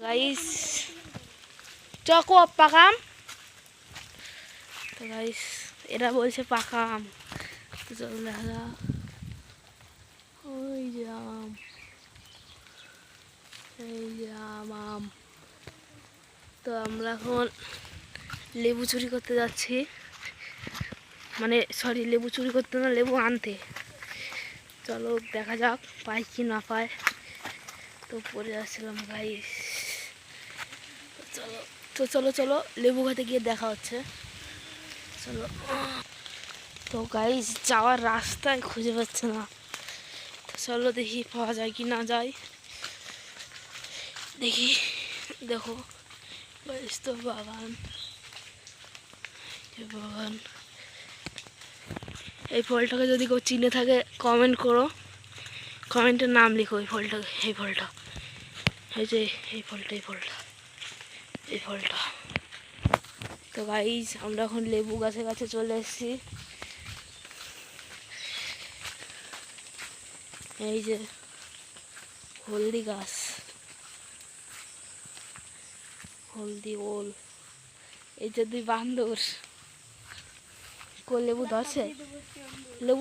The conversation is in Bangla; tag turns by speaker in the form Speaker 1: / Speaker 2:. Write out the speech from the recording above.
Speaker 1: Guys choco পাকাম। তো গাইস এরা বলছে পাকাম, তো চল দেখা যাক। ওই যে আম, এই যে আম। তো আমরা এখন লেবু চুরি করতে যাচ্ছি, মানে সরি লেবু চুরি করতে না, লেবু আনতে। চলো দেখা যাক পাই কি না পায়। তো পরে আসছিলাম গাইস, চলো তো চলো চলো লেবু খেতে গিয়ে দেখা হচ্ছে, চলো। তো গাইস যাওয়ার রাস্তায় খুঁজে পাচ্ছে না, তো চলো দেখি পাওয়া যায় কি না যায়, দেখি। দেখো গাইস তো বাগান, বাগান। এই ফলটাকে যদি কেউ চিনে থাকে কমেন্ট করো, কমেন্টের নাম লিখো এই ফলটাকে। এই ফলটা, এই যে এই ফলটা, এই ফলটা, এই ফলটা। তো গাইস আমরা এখন লেবু গাছের কাছে চলে এসেছি। এই যে হলদি গাছ, হলদি ওল। এই যে দুই বান্দর লেবু ধরছে, লেবু